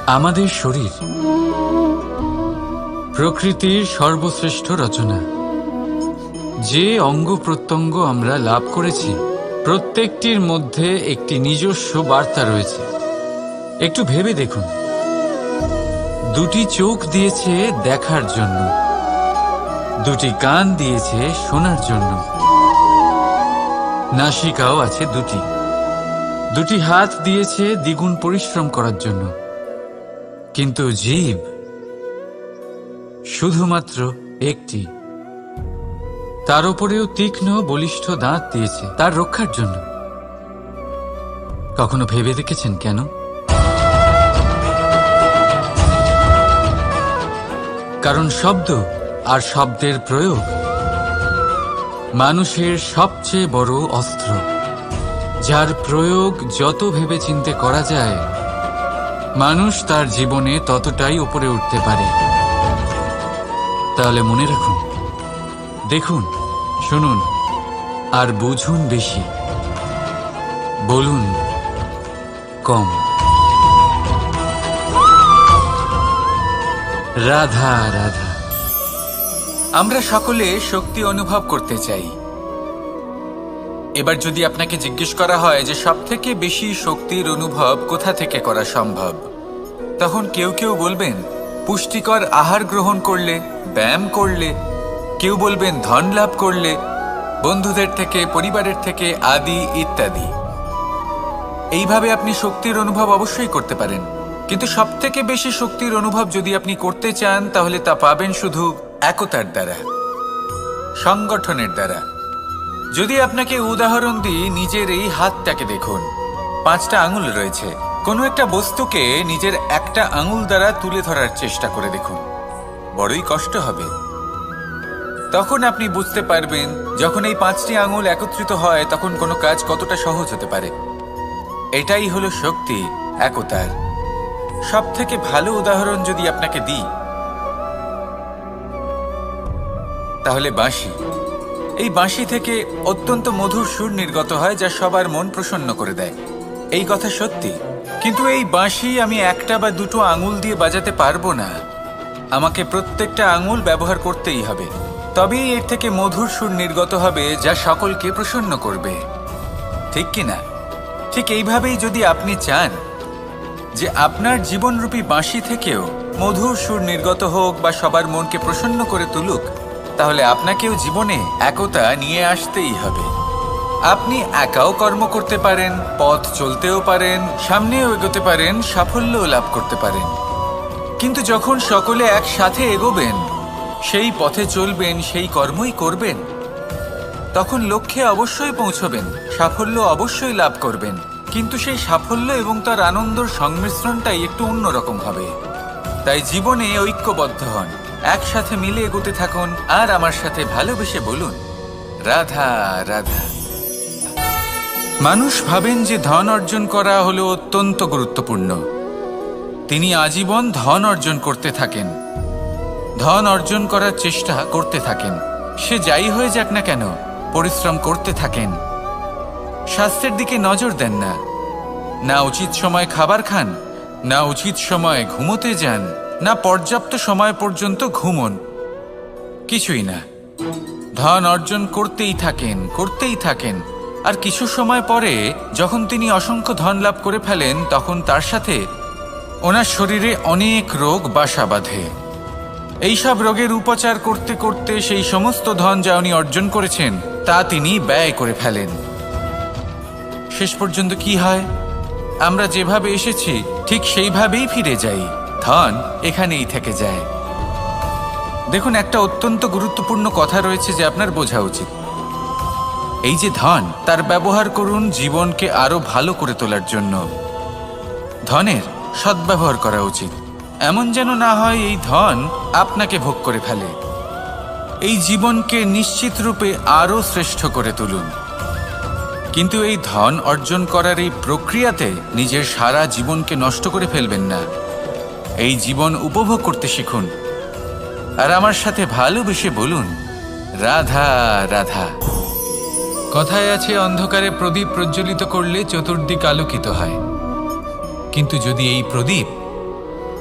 আমাদের শরীর প্রকৃতির সর্বশ্রেষ্ঠ রচনা। যে অঙ্গ প্রত্যঙ্গ আমরা লাভ করেছি প্রত্যেকটির মধ্যে একটি নিজস্ব বার্তা রয়েছে। একটু ভেবে দেখুন, দুটি চোখ দিয়েছে দেখার জন্য, দুটি কান দিয়েছে শোনার জন্য, নাসিকাও আছে দুটি, দুটি হাত দিয়েছে দ্বিগুণ পরিশ্রম করার জন্য। কিন্তু জীব শুধুমাত্র একটি। তার উপরেও তীক্ষ্ণ বলিষ্ঠ দাঁত দিয়েছে তার রক্ষার জন্য। কখনো ভেবে দেখেছেন কেন? কারণ শব্দ আর শব্দের প্রয়োগ মানুষের সবচেয়ে বড় অস্ত্র, যার প্রয়োগ যত ভেবেচিন্তে করা যায় মানুষ তার জীবনে ততটাই উপরে উঠতে পারে। তাহলে মনে রাখুন, দেখুন, শুনুন আর বুঝুন বেশি, বলুন কম। রাধা রাধা। আমরা সকলে শক্তি অনুভব করতে চাই। এবার যদি আপনাকে জিজ্ঞেস করা হয় যে সবথেকে বেশি শক্তির অনুভব কোথা থেকে করা সম্ভব, তখন কেউ কেউ বলবেন পুষ্টিকর আহার গ্রহণ করলে, ব্যায়াম করলে, কেউ বলবেন ধন লাভ করলে, বন্ধুদের থেকে, পরিবারের থেকে, আদি ইত্যাদি। এইভাবে আপনি শক্তির অনুভব অবশ্যই করতে পারেন, কিন্তু সবথেকে বেশি শক্তির অনুভব যদি আপনি করতে চান তাহলে তা পাবেন শুধু একতার দ্বারা, সংগঠনের দ্বারা। যদি আপনাকে উদাহরণ দিই, নিজের এই হাতটাকে দেখুন, 5টা আঙুল রয়েছে। কোনো একটা বস্তুকে নিজের একটা আঙুল দ্বারা তুলে ধরার চেষ্টা করে দেখুন, বড়ই কষ্ট হবে। তখন আপনি বুঝতে পারবেন যখন এই 5টি আঙুল একত্রিত হয় তখন কোনো কাজ কতটা সহজ হতে পারে। এটাই হলো শক্তি, একতার। সব থেকে ভালো উদাহরণ যদি আপনাকে দিই তাহলে বাঁশি। এই বাঁশি থেকে অত্যন্ত মধুর সুর নির্গত হয় যা সবার মন প্রসন্ন করে দেয়। এই কথা সত্যি, কিন্তু এই বাঁশি আমি একটা বা দুটো আঙুল দিয়ে বাজাতে পারবো না। আমাকে প্রত্যেকটা আঙুল ব্যবহার করতেই হবে, তবেই এর থেকে মধুর সুর নির্গত হবে যা সকলকে প্রসন্ন করবে, ঠিক কিনা? ঠিক এইভাবেই যদি আপনি চান যে আপনার জীবনরূপী বাঁশি থেকেও মধুর সুর নির্গত হোক বা সবার মনকে প্রসন্ন করে তুলুক, তাহলে আপনাকেও জীবনে একতা নিয়ে আসতেই হবে। আপনি একাও কর্ম করতে পারেন, পথ চলতেও পারেন, সামনেও এগোতে পারেন, সাফল্যও লাভ করতে পারেন। কিন্তু যখন সকলে একসাথে এগোবেন, সেই পথে চলবেন, সেই কর্মই করবেন, তখন লক্ষ্যে অবশ্যই পৌঁছবেন, সাফল্য অবশ্যই লাভ করবেন। কিন্তু সেই সাফল্য এবং তার আনন্দর সংমিশ্রণটাই একটু অন্যরকম হবে। তাই জীবনে ঐক্যবদ্ধ হন, একসাথে মিলে এগোতে থাকুন, আর আমার সাথে ভালোবেসে বলুন রাধা রাধা। মানুষ ভাবেন যে ধন অর্জন করা হলো অত্যন্ত গুরুত্বপূর্ণ। তিনি আজীবন ধন অর্জন করতে থাকেন, ধন অর্জন করার চেষ্টা করতে থাকেন। সে যাই হয়ে যাক না কেন, পরিশ্রম করতে থাকেন। স্বাস্থ্যের দিকে নজর দেন না, না উচিত সময় খাবার খান, না উচিত সময় ঘুমোতে যান, না পর্যাপ্ত সময় পর্যন্ত ঘুমন, কিছুই না। ধন অর্জন করতেই থাকেন, করতেই থাকেন। আর কিছু সময় পরে যখন তিনি অসংখ্য ধন লাভ করে ফেলেন, তখন তার সাথে ওনার শরীরে অনেক রোগ বাসা বাঁধে। এইসব রোগের উপচার করতে করতে সেই সমস্ত ধন যা উনি অর্জন করেছেন তা তিনি ব্যয় করে ফেলেন। শেষ পর্যন্ত কি হয়? আমরা যেভাবে এসেছি ঠিক সেইভাবেই ফিরে যাই, ধন এখানেই থেকে যায়। দেখুন, একটা অত্যন্ত গুরুত্বপূর্ণ কথা রয়েছে যে আপনার বোঝা উচিত। এই যে ধন, তার ব্যবহার করুন জীবনকে আরো ভালো করে তোলার জন্য। ধনের সদ্ব্যবহার করা উচিত, এমন যেন না হয় এই ধন আপনাকে ভোগ করে ফেলে। এই জীবনকে নিশ্চিত রূপে আরো শ্রেষ্ঠ করে তুলুন। কিন্তু এই ধন অর্জন করার এই প্রক্রিয়াতে নিজের সারা জীবনকে নষ্ট করে ফেলবেন না। এই জীবন উপভোগ করতে শিখুন, আর আমার সাথে ভালোবেসে বলুন রাধা রাধা। কথায় আছে, অন্ধকারে প্রদীপ প্রজ্বলিত করলে চতুর্দিক আলোকিত হয়। কিন্তু যদি এই প্রদীপ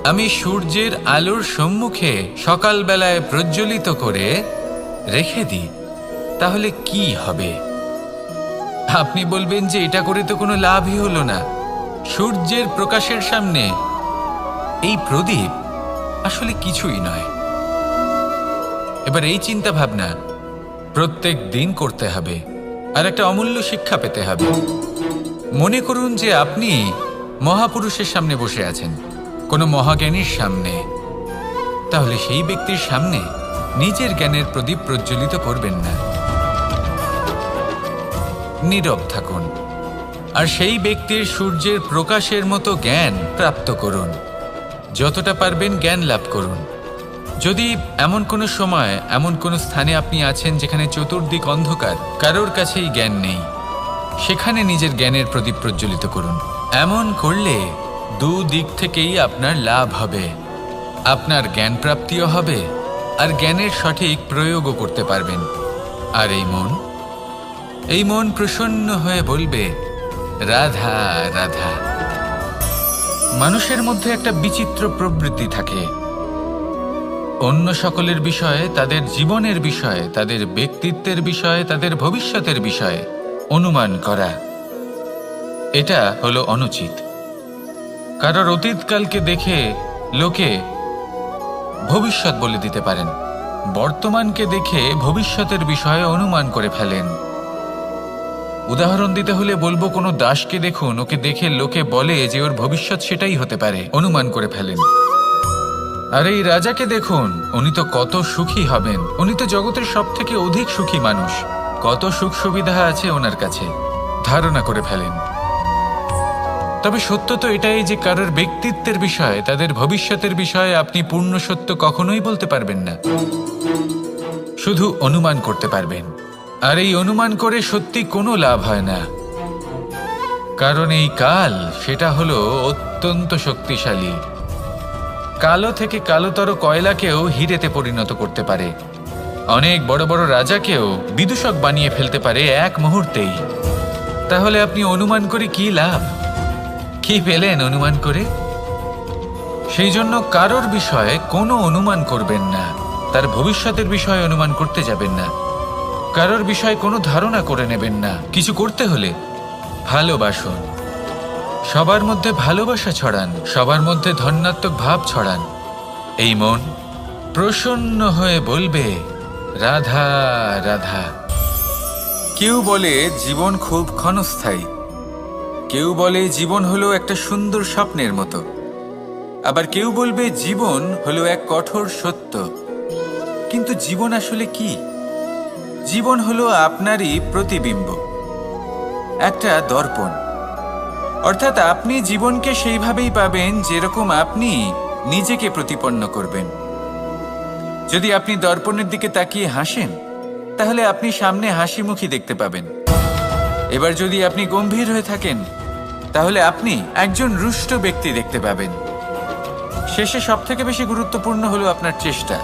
আমি সূর্যের আলোর সম্মুখে সকালবেলায় প্রজ্বলিত করে রেখে দিই, তাহলে কি হবে? আপনি বলবেন যে এটা করে তো কোনো লাভই হলো না। সূর্যের প্রকাশের সামনে এই প্রদীপ আসলে কিছুই নয়। এবার এই চিন্তা ভাবনা প্রত্যেক দিন করতে হবে, আর একটা অমূল্য শিক্ষা পেতে হবে। মনে করুন যে আপনি মহাপুরুষের সামনে বসে আছেন, কোনো মহাজ্ঞানীর সামনে, তাহলে সেই ব্যক্তির সামনে নিজের জ্ঞানের প্রদীপ প্রজ্বলিত করবেন না, নীরব থাকুন, আর সেই ব্যক্তির সূর্যের প্রকাশের মতো জ্ঞান প্রাপ্ত করুন। যতটা পারবেন জ্ঞান লাভ করুন। যদি এমন কোনো সময় এমন কোনো স্থানে আপনি আছেন যেখানে চতুর্দিক অন্ধকার, কারোর কাছেই জ্ঞান নেই, সেখানে নিজের জ্ঞানের প্রদীপ প্রজ্বলিত করুন। এমন করলে দুদিক থেকেই আপনার লাভ হবে। আপনার জ্ঞান প্রাপ্তিও হবে, আর জ্ঞানের সঠিক প্রয়োগও করতে পারবেন। আর এই মন প্রসন্ন হয়ে বলবে, রাধা রাধা। মানুষের মধ্যে একটা বিচিত্র প্রবৃত্তি থাকে, অন্য সকলের বিষয়ে, তাদের জীবনের বিষয়ে, তাদের ব্যক্তিত্বের বিষয়ে, তাদের ভবিষ্যতের বিষয়ে অনুমান করা। এটা হলো অনুচিত। কারোর অতীতকালকে দেখে লোকে ভবিষ্যৎ বলে দিতে পারেন, বর্তমানকে দেখে ভবিষ্যতের বিষয়ে অনুমান করে ফেলেন। উদাহরণ দিতে হলে বলবো, কোনো দাসকে দেখুন, ওকে দেখে লোকে বলে যে ওর ভবিষ্যৎ সেটাই হতে পারে, অনুমান করে ফেলেন। আর এই রাজাকে দেখুন, উনি তো কত সুখী হবেন, উনি তো জগতের সব থেকে অধিক সুখী মানুষ, কত সুখ সুবিধা আছে ওনার কাছে, ধারণা করে ফেলেন। তবে সত্য তো এটাই যে কারোর ব্যক্তিত্বের বিষয়ে, তাদের ভবিষ্যতের বিষয়ে আপনি পূর্ণ সত্য কখনোই বলতে পারবেন না, শুধু অনুমান করতে পারবেন। আর এই অনুমান করে সত্যি কোনো লাভ হয় না, কারণ এই কাল সেটা হলো অত্যন্ত শক্তিশালী। কালো থেকে কালোতর কয়লাকেও হিরেতে পরিণত করতে পারে, অনেক বড় বড় রাজাকেও বিদূষক বানিয়ে ফেলতে পারে এক মুহূর্তেই। তাহলে আপনি অনুমান করে কি লাভ? কি পেলেন অনুমান করে? সেই জন্য কারোর বিষয়ে কোনো অনুমান করবেন না, তার ভবিষ্যতের বিষয়ে অনুমান করতে যাবেন না, কারোর বিষয়ে কোনো ধারণা করে নেবেন না। কিছু করতে হলে ভালোবাসুন, সবার মধ্যে ভালোবাসা ছড়ান, সবার মধ্যে ধন্যাত্মক ভাব ছড়ান। এই মন প্রসন্ন হয়ে বলবে, রাধা রাধা। কেউ বলে জীবন খুব ক্ষণস্থায়ী, কেউ বলে জীবন হলো একটা সুন্দর স্বপ্নের মতো, আবার কেউ বলবে জীবন হলো এক কঠোর সত্য। কিন্তু জীবন আসলে কি? জীবন হলো আপনারই প্রতিবিম্ব, একটা দর্পণ। অর্থাৎ আপনি জীবনকে সেইভাবেই পাবেন যেরকম আপনি নিজেকে প্রতিপন্ন করবেন। যদি আপনি দর্পণের দিকে তাকিয়ে হাসেন, তাহলে আপনি সামনে হাসি মুখী দেখতে পাবেন। এবার যদি আপনি গম্ভীর হয়ে থাকেন, তাহলে আপনি একজন রুষ্ট ব্যক্তি দেখতে পাবেন। শেষে সবথেকে বেশি গুরুত্বপূর্ণ হলো আপনার চেষ্টা।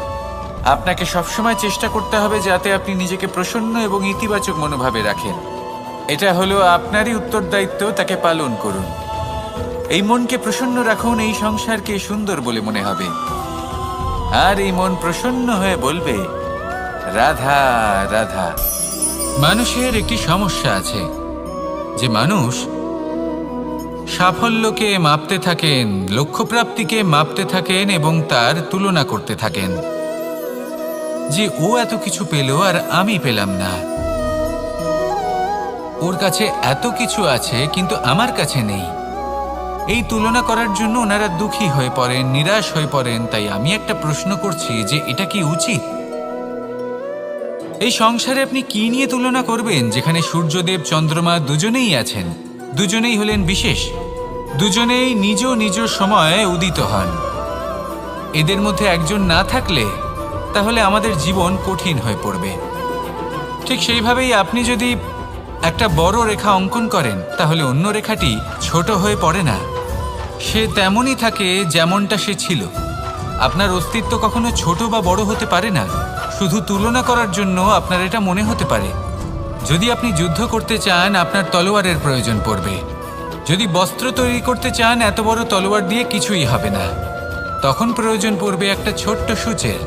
আপনাকে সবসময় চেষ্টা করতে হবে যাতে আপনি নিজেকে প্রসন্ন এবং ইতিবাচক মনোভাবে রাখেন। এটা হলো আপনারই উত্তরদায়িত্ব, তাকে পালন করুন। এই মনকে প্রসন্ন রাখুন, এই সংসারকে সুন্দর বলে মনে হবে। আর এই মন প্রসন্ন হয়ে বলবে, রাধা রাধা। মানুষের একটি সমস্যা আছে যে মানুষ সাফল্যকে মাপতে থাকেন, লক্ষ্যপ্রাপ্তিকে মাপতে থাকেন এবং তার তুলনা করতে থাকেন যে ও এত কিছু পেল আর আমি পেলাম না, ওর কাছে এত কিছু আছে কিন্তু আমার কাছে নেই। এই তুলনা করার জন্য ওনারা দুঃখী হয়ে পড়েন, নিরাশ হয়ে পড়েন। তাই আমি একটা প্রশ্ন করছি যে এটা কি উচিত? এই সংসারে আপনি কি নিয়ে তুলনা করবেন, যেখানে সূর্যদেব চন্দ্রমা দুজনেই আছেন, দুজনেই হলেন বিশেষ, দুজনেই নিজ নিজ সময়ে উদিত হন। এদের মধ্যে একজন না থাকলে তাহলে আমাদের জীবন কঠিন হয়ে পড়বে। ঠিক সেইভাবেই আপনি যদি একটা বড় রেখা অঙ্কন করেন, তাহলে অন্য রেখাটি ছোট হয়ে পড়ে না, সে তেমনই থাকে যেমনটা সে ছিল। আপনার অস্তিত্ব কখনো ছোট বা বড় হতে পারে না, শুধু তুলনা করার জন্য আপনার এটা মনে হতে পারে। যদি আপনি যুদ্ধ করতে চান, আপনার তলোয়ারের প্রয়োজন পড়বে। যদি বস্ত্র তৈরি করতে চান, এত বড় তলোয়ার দিয়ে কিছুই হবে না। তখন প্রয়োজন পড়বে একটা ছোট্ট সূচের।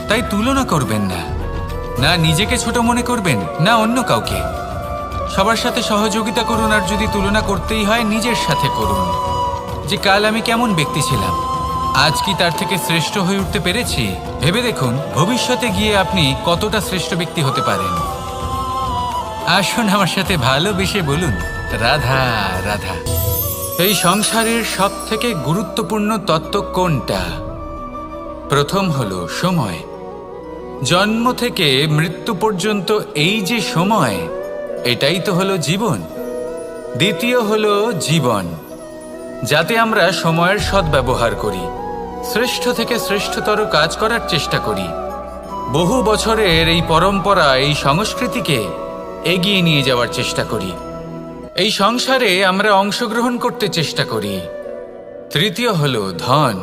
তাই তুলনা করবেন না, না নিজেকে ছোট মনে করবেন, না অন্য কাউকে। সবার সাথে সহযোগিতা করুন, আর যদি তুলনা করতেই হয় নিজের সাথে করুন, যে কাল আমি কেমন ব্যক্তি ছিলাম, আজ কি তার থেকে শ্রেষ্ঠ হয়ে উঠতে পেরেছি। ভেবে দেখুন ভবিষ্যতে গিয়ে আপনি কতটা শ্রেষ্ঠ ব্যক্তি হতে পারেন। আসুন আমার সাথে ভালোবেসে বলুন, রাধা রাধা। এই সংসারের সব থেকে গুরুত্বপূর্ণ তত্ত্ব কোনটা? প্রথম হলো সময়। জন্ম থেকে মৃত্যু পর্যন্ত এই যে সময়, এটাই তো হলো জীবন। দ্বিতীয় হলো জীবন, যাতে আমরা সময়ের সদ্ব্যবহার করি, শ্রেষ্ঠ থেকে শ্রেষ্ঠতর কাজ করার চেষ্টা করি। বহু বছরের এই পরম্পরা, এই সংস্কৃতিকে এগিয়ে নিয়ে যাওয়ার চেষ্টা করি। এই সংসারে আমরা অংশগ্রহণ করতে চেষ্টা করি। তৃতীয় হলো ধন,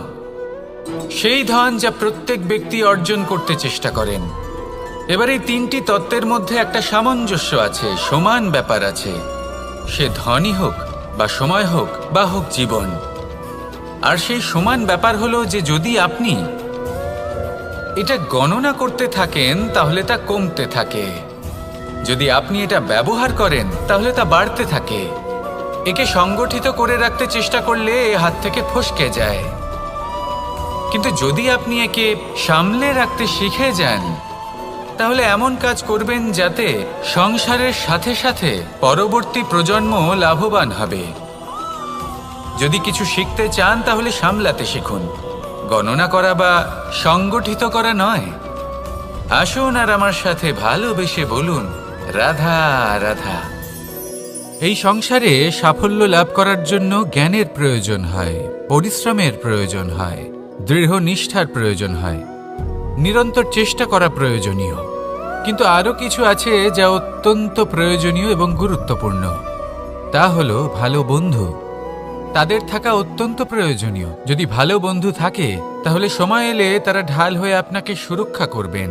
সেই ধন যা প্রত্যেক ব্যক্তি অর্জন করতে চেষ্টা করেন। এবার এই তিনটি তত্ত্বের মধ্যে একটা সামঞ্জস্য আছে, সমান ব্যাপার আছে। সে ধনই হোক বা সময় হোক বা হোক জীবন। আর সেই সমান ব্যাপার হলো যে যদি আপনি এটা গণনা করতে থাকেন তাহলে তা কমতে থাকে, যদি আপনি এটা ব্যবহার করেন তাহলে তা বাড়তে থাকে। একে সংগঠিত করে রাখতে চেষ্টা করলে এ হাত থেকে ফসকে যায়, কিন্তু যদি আপনি একে সামলে রাখতে শিখে যান তাহলে এমন কাজ করবেন যাতে সংসারের সাথে সাথে পরবর্তী প্রজন্ম লাভবান হবে। যদি কিছু শিখতে চান তাহলে সামলাতে শিখুন, গণনা করা বা সংগঠিত করা নয়। আসুন আর আমার সাথে ভালোবেসে বলুন, রাধা রাধা। এই সংসারে সাফল্য লাভ করার জন্য জ্ঞানের প্রয়োজন হয়, পরিশ্রমের প্রয়োজন হয়, দৃঢ় নিষ্ঠার প্রয়োজন হয়, নিরন্তর চেষ্টা করা প্রয়োজনীয়। কিন্তু আরও কিছু আছে যা অত্যন্ত প্রয়োজনীয় এবং গুরুত্বপূর্ণ। তা হলো ভালো বন্ধু। তাদের থাকা অত্যন্ত প্রয়োজনীয়। যদি ভালো বন্ধু থাকে তাহলে সময় এলে তারা ঢাল হয়ে আপনাকে সুরক্ষা করবেন।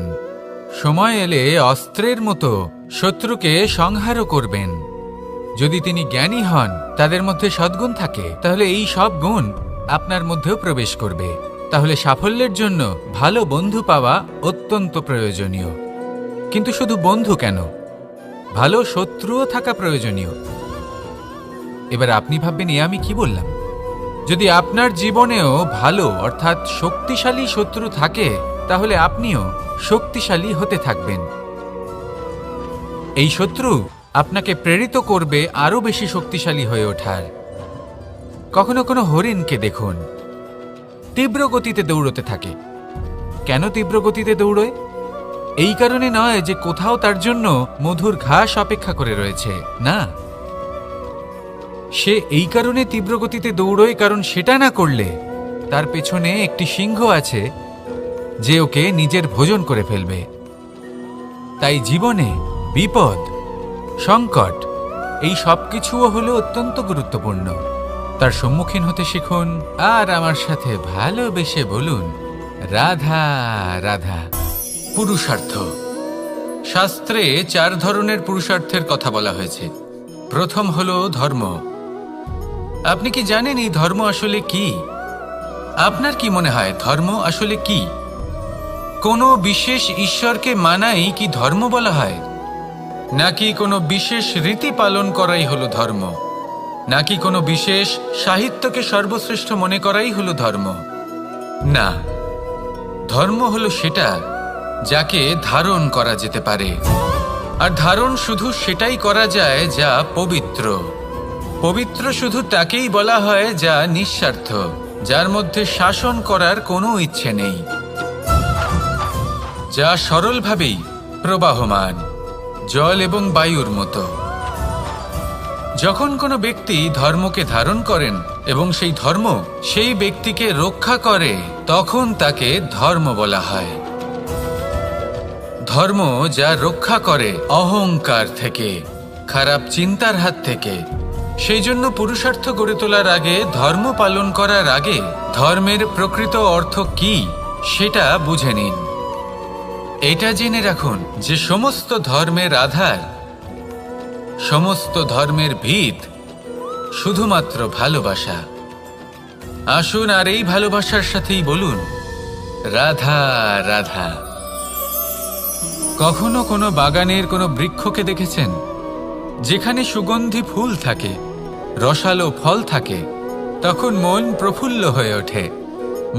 সময় এলে অস্ত্রের মতো শত্রুকে সংহারও করবেন। যদি তিনি জ্ঞানী হন, তাদের মধ্যে সদ্গুণ থাকে, তাহলে এই সব গুণ আপনার মধ্যেও প্রবেশ করবে। তাহলে সাফল্যের জন্য ভালো বন্ধু পাওয়া অত্যন্ত প্রয়োজনীয়। কিন্তু শুধু বন্ধু কেন, ভালো শত্রুও থাকা প্রয়োজনীয়। এবার আপনি ভাববেন, এ আমি কি বললাম? যদি আপনার জীবনেও ভালো অর্থাৎ শক্তিশালী শত্রু থাকে তাহলে আপনিও শক্তিশালী হতে থাকবেন। এই শত্রু আপনাকে প্রেরিত করবে আরো বেশি শক্তিশালী হয়ে ওঠার। কখনো কোনো হরিণকে দেখুন, তীব্র গতিতে দৌড়তে থাকে। কেন তীব্র গতিতে দৌড়য়? এই কারণে নয় যে কোথাও তার জন্য মধুর ঘাস অপেক্ষা করে রয়েছে, না। সে এই কারণে তীব্র গতিতে দৌড়য় কারণ সেটা না করলে তার পেছনে একটি সিংহ আছে যে ওকে নিজের ভোজন করে ফেলবে। তাই জীবনে বিপদ, সংকট, এই সব কিছুও হলো অত্যন্ত গুরুত্বপূর্ণ। তার সম্মুখীন হতে শিখুন আর আমার সাথে ভালোবেসে বলুন, রাধা রাধা। পুরুষার্থ। শাস্ত্রে 4 ধরনের পুরুষার্থের কথা বলা হয়েছে। প্রথম হলো ধর্ম। আপনি কি জানেন এই ধর্ম আসলে কি? আপনার কি মনে হয় ধর্ম আসলে কি? কোনো বিশেষ ঈশ্বরকে মানাই কি ধর্ম বলা হয়? নাকি কোনো বিশেষ রীতি পালন করাই হলো ধর্ম? নাকি কোনো বিশেষ সাহিত্যকে সর্বশ্রেষ্ঠ মনে করাই হলো ধর্ম? না, ধর্ম হলো সেটা যাকে ধারণ করা যেতে পারে। আর ধারণ শুধু সেটাই করা যায় যা পবিত্র। পবিত্র শুধু তাকেই বলা হয় যা নিঃস্বার্থ, যার মধ্যে শাসন করার কোনো ইচ্ছে নেই, যা সরলভাবেই প্রবাহমান, জল এবং বায়ুর মতো। যখন কোনো ব্যক্তি ধর্মকে ধারণ করেন এবং সেই ধর্ম সেই ব্যক্তিকে রক্ষা করে, তখন তাকে ধর্ম বলা হয়। ধর্ম যা রক্ষা করে অহংকার থেকে, খারাপ চিন্তার হাত থেকে। সেই জন্য পুরুষার্থ গড়ে তোলার আগে, ধর্ম পালন করার আগে ধর্মের প্রকৃত অর্থ কি সেটা বুঝে নিন। এটা জেনে রাখুন যে সমস্ত ধর্মের আধার, সমস্ত ধর্মের ভিত শুধুমাত্র ভালোবাসা। আসুন আর এই ভালোবাসার সাথেই বলুন, রাধা রাধা। কখনো কোনো বাগানের কোনো বৃক্ষকে দেখেছেন যেখানে সুগন্ধি ফুল থাকে, রসালো ফল থাকে? তখন মন প্রফুল্ল হয়ে ওঠে,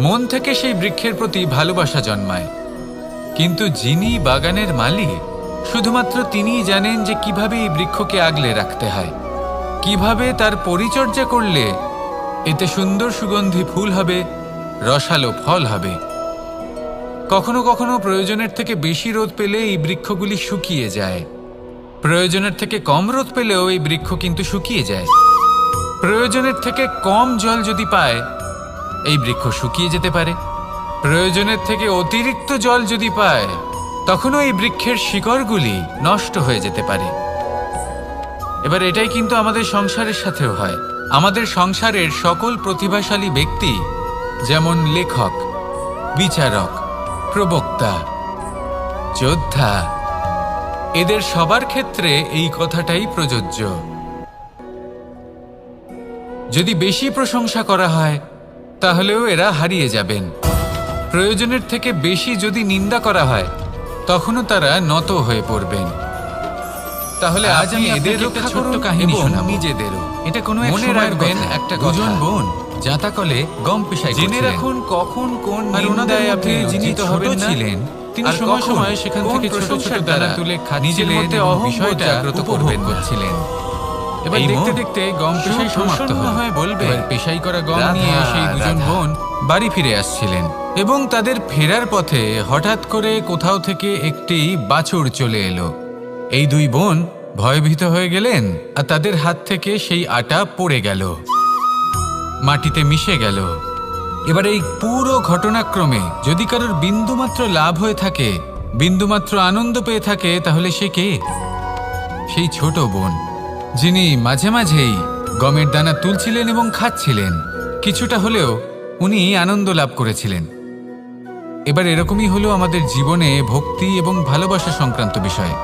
মন থেকে সেই বৃক্ষের প্রতি ভালোবাসা জন্মায়। কিন্তু যিনি বাগানের মালিক, শুধুমাত্র তিনিই জানেন যে কিভাবে এই বৃক্ষকে আগলে রাখতে হয়, কিভাবে তার পরিচর্যা করলে এতে সুন্দর সুগন্ধি ফুল হবে, রসালো ফল হবে। কখনো কখনো প্রয়োজনের থেকে বেশি রোদ পেলে এই বৃক্ষগুলি শুকিয়ে যায়, প্রয়োজনের থেকে কম রোদ পেলেও এই বৃক্ষ কিন্তু শুকিয়ে যায়। প্রয়োজনের থেকে কম জল যদি পায়, এই বৃক্ষ শুকিয়ে যেতে পারে। প্রয়োজনের থেকে অতিরিক্ত জল যদি পায়, তখনও এই বৃক্ষের শিকড়গুলি নষ্ট হয়ে যেতে পারে। এবার এটাই কিন্তু আমাদের সংসারের সাথেও হয়। আমাদের সংসারের সকল প্রতিভাশালী ব্যক্তি, যেমন লেখক, বিচারক, প্রবক্তা, যোদ্ধা, এদের সবার ক্ষেত্রে এই কথাটাই প্রযোজ্য। যদি বেশি প্রশংসা করা হয়, তাহলেও এরা হারিয়ে যাবেন। প্রয়োজনের থেকে বেশি যদি নিন্দা করা হয়, তখনও তারা নত হয়ে পড়বেন। তাহলে আজ আমি এদের রক্ষা ছোট্ট কাহিনী শোনাবো, নিজেদেরও। এটা কোনো মনে রাখবেন একটা দুজন বোন জাতাকলে গম পেশায় জেনে রাখুন কখন কোন নিন্দায় আপনি যিনি ছোট ছিলেন, তিনি সময় সময় সেখান থেকে ছোট ছোট দানা তুলে নিজের মধ্যে বিষয়টা উপভোগ করছিলেন। এবার দেখতে দেখতে গম পেশাই সমাপ্ত হয়ে বলবে, পেশাই করা গম নিয়ে সেই দুজন বোন বাড়ি ফিরে আসছিলেন এবং তাদের ফেরার পথে হঠাৎ করে কোথাও থেকে একটি বাছুর চলে এলো। এই দুই বোন ভয়ভীত হয়ে গেলেন আর তাদের হাত থেকে সেই আটা পড়ে গেল, মাটিতে মিশে গেল। এবার এই পুরো ঘটনাক্রমে যদি কারোর বিন্দুমাত্র লাভ হয়ে থাকে, বিন্দুমাত্র আনন্দ পেয়ে থাকে, তাহলে সে কে? সেই ছোট বোন, যিনি মাঝে মাঝেই গমের দানা তুলছিলেন এবং খাচ্ছিলেন। কিছুটা হলেও উনি আনন্দ লাভ করেছিলেন। এবার এরকমই হলো আমাদের জীবনে ভক্তি এবং ভালোবাসা সংক্রান্ত বিষয়।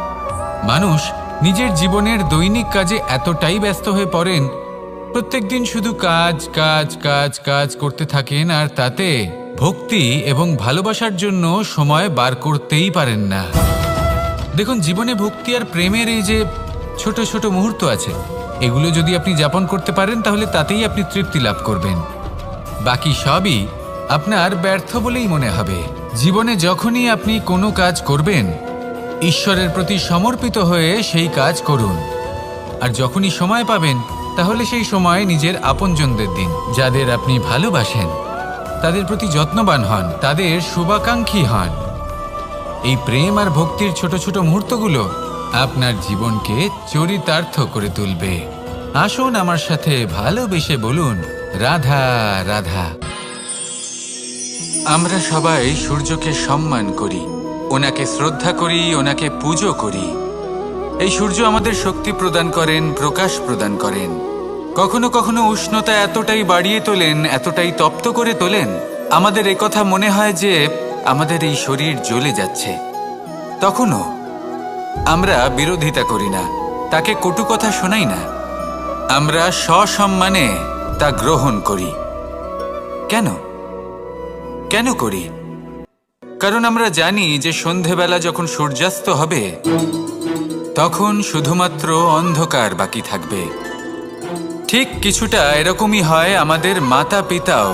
মানুষ নিজের জীবনের দৈনিক কাজে এতটাই ব্যস্ত হয়ে পড়েন, প্রত্যেকদিন শুধু কাজ কাজ কাজ কাজ করতে থাকেন, আর তাতে ভক্তি এবং ভালোবাসার জন্য সময় বার করতেই পারেন না। দেখুন, জীবনে ভক্তি আর প্রেমের এই যে ছোট ছোট মুহূর্ত আছে, এগুলো যদি আপনি যাপন করতে পারেন, তাহলে তাতেই আপনি তৃপ্তি লাভ করবেন। বাকি সবই আপনার ব্যর্থ বলেই মনে হবে। জীবনে যখনই আপনি কোনো কাজ করবেন, ঈশ্বরের প্রতি সমর্পিত হয়ে সেই কাজ করুন। আর যখনই সময় পাবেন, তাহলে সেই সময় নিজের আপনজনদের দিন। যাদের আপনি ভালোবাসেন, তাদের প্রতি যত্নবান হন, তাদের শুভাকাঙ্ক্ষী হন। এই প্রেম আর ভক্তির ছোট ছোট মুহূর্তগুলো আপনার জীবনকে চরিতার্থ করে তুলবে। আসুন আমার সাথে ভালোবেসে বলুন, রাধা রাধা। আমরা সবাই সূর্যকে সম্মান করি, ওনাকে শ্রদ্ধা করি, ওনাকে পুজো করি। এই সূর্য আমাদের শক্তি প্রদান করেন, প্রকাশ প্রদান করেন। কখনো কখনো উষ্ণতা এতটাই বাড়িয়ে তোলেন, এতটাই তপ্ত করে তোলেন, আমাদের একথা মনে হয় যে আমাদের এই শরীর জ্বলে যাচ্ছে। তখনও আমরা বিরোধিতা করি না, তাকে কটু কথা শোনাই না, আমরা সসম্মানে তা গ্রহণ করি। কেন কেন করি? কারণ আমরা জানি যে সন্ধেবেলা যখন সূর্যাস্ত হবে, তখন শুধুমাত্র অন্ধকার বাকি থাকবে। ঠিক কিছুটা এরকমই হয় আমাদের মাতা পিতাও,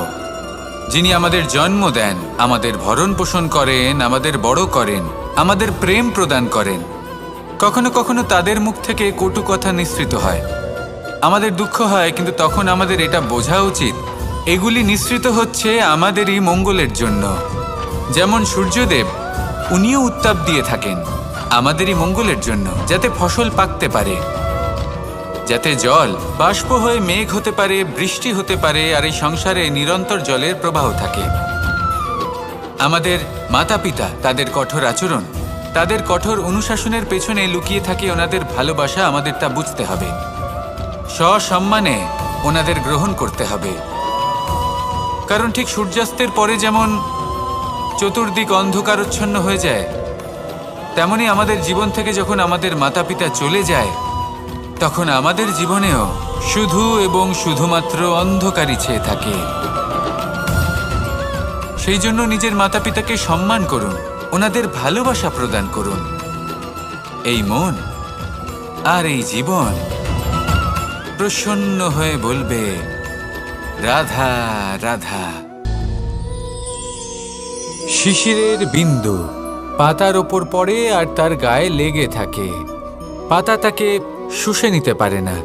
যিনি আমাদের জন্ম দেন, আমাদের ভরণ পোষণ করেন, আমাদের বড় করেন, আমাদের প্রেম প্রদান করেন। কখনো কখনো তাদের মুখ থেকে কটু কথা নিঃসৃত হয়, আমাদের দুঃখ হয়, কিন্তু তখন আমাদের এটা বোঝা উচিত এগুলি নিঃসৃত হচ্ছে আমাদেরই মঙ্গলের জন্য। যেমন সূর্যদেব, উনিও উত্তাপ দিয়ে থাকেন আমাদেরই মঙ্গলের জন্য, যাতে ফসল পাকতে পারে, যাতে জল বাষ্প হয়ে মেঘ হতে পারে, বৃষ্টি হতে পারে, আর এই সংসারে নিরন্তর জলের প্রবাহ থাকে। আমাদের মাতা পিতা, তাদের কঠোর আচরণ, তাদের কঠোর অনুশাসনের পেছনে লুকিয়ে থাকে ওনাদের ভালোবাসা। আমাদের তা বুঝতে হবে, সসম্মানে ওনাদের গ্রহণ করতে হবে। কারণ ঠিক সূর্যাস্তের পরে যেমন চতুর্দিক অন্ধকারচ্ছন্ন হয়ে যায়, তেমনি আমাদের জীবন থেকে যখন আমাদের মাতা পিতা চলে যায়, তখন আমাদের জীবনেও শুধু এবং শুধুমাত্র অন্ধকারই ছেয়ে থাকে। সেই জন্য নিজের মাতা পিতাকে সম্মান করুন, ওনাদের ভালোবাসা প্রদান করুন। এই মন আর এই জীবন প্রসন্ন হয়ে বলবে, রাধা রাধা। শিশিরের বিন্দু পাতার ওপর পড়ে আর তার গায়ে লেগে থাকে। পাতা তাকে শুষে নিতে পারে না,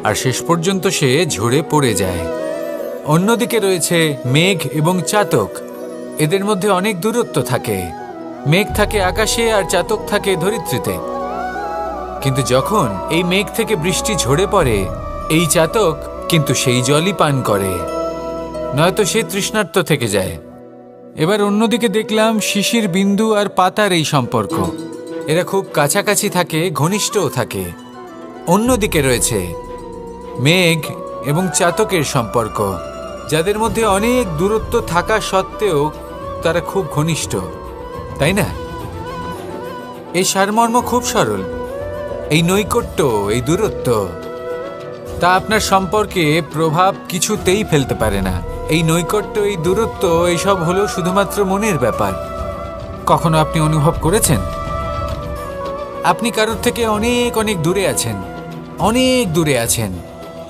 আর শেষ পর্যন্ত সে ঝরে পড়ে যায়। অন্যদিকে রয়েছে মেঘ এবং চাতক। এদের মধ্যে অনেক দূরত্ব থাকে। মেঘ থাকে আকাশে আর চাতক থাকে ধরিত্রীতে। কিন্তু যখন এই মেঘ থেকে বৃষ্টি ঝরে পড়ে, এই চাতক কিন্তু সেই জলই পান করে, নয়তো সে তৃষ্ণার্ত থেকে যায়। এবার অন্যদিকে দেখলাম শিশির বিন্দু আর পাতার এই সম্পর্ক। এরা খুব কাছাকাছি থাকে, ঘনিষ্ঠও থাকে। অন্যদিকে রয়েছে মেঘ এবং চাতকের সম্পর্ক, যাদের মধ্যে অনেক দূরত্ব থাকা সত্ত্বেও তারা খুব ঘনিষ্ঠ, তাই না? এই সারমর্ম খুব সরল। এই নৈকট্য, এই দূরত্ব, তা আপনার সম্পর্কে প্রভাব কিছুতেই ফেলতে পারে না। এই নৈকট্য, এই দূরত্ব, এইসব হলো শুধুমাত্র মনের ব্যাপার। কখনো আপনি অনুভব করেছেন আপনি কারোর থেকে অনেক অনেক দূরে আছেন, অনেক দূরে আছেন,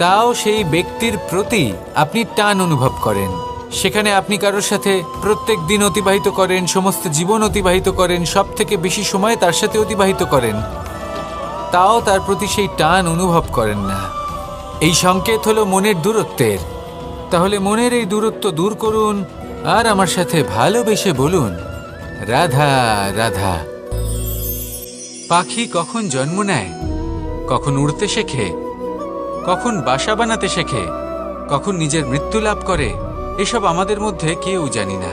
তাও সেই ব্যক্তির প্রতি আপনি টান অনুভব করেন। সেখানে আপনি কারোর সাথে প্রত্যেক দিন অতিবাহিত করেন, সমস্ত জীবন অতিবাহিত করেন, সব থেকে বেশি সময় তার সাথে অতিবাহিত করেন, তাও তার প্রতি সেই টান অনুভব করেন না। এই সংকেত হলো মনের দূরত্বের। তাহলে মনের এই দূরত্ব দূর করুন আর আমার সাথে ভালোবেসে বলুন, রাধা রাধা। পাখি কখন জন্ম নেয়, কখন উড়তে শেখে, কখন বাসা বানাতে শেখে, কখন নিজের মৃত্যু লাভ করে, এসব আমাদের মধ্যে কেউ জানি না।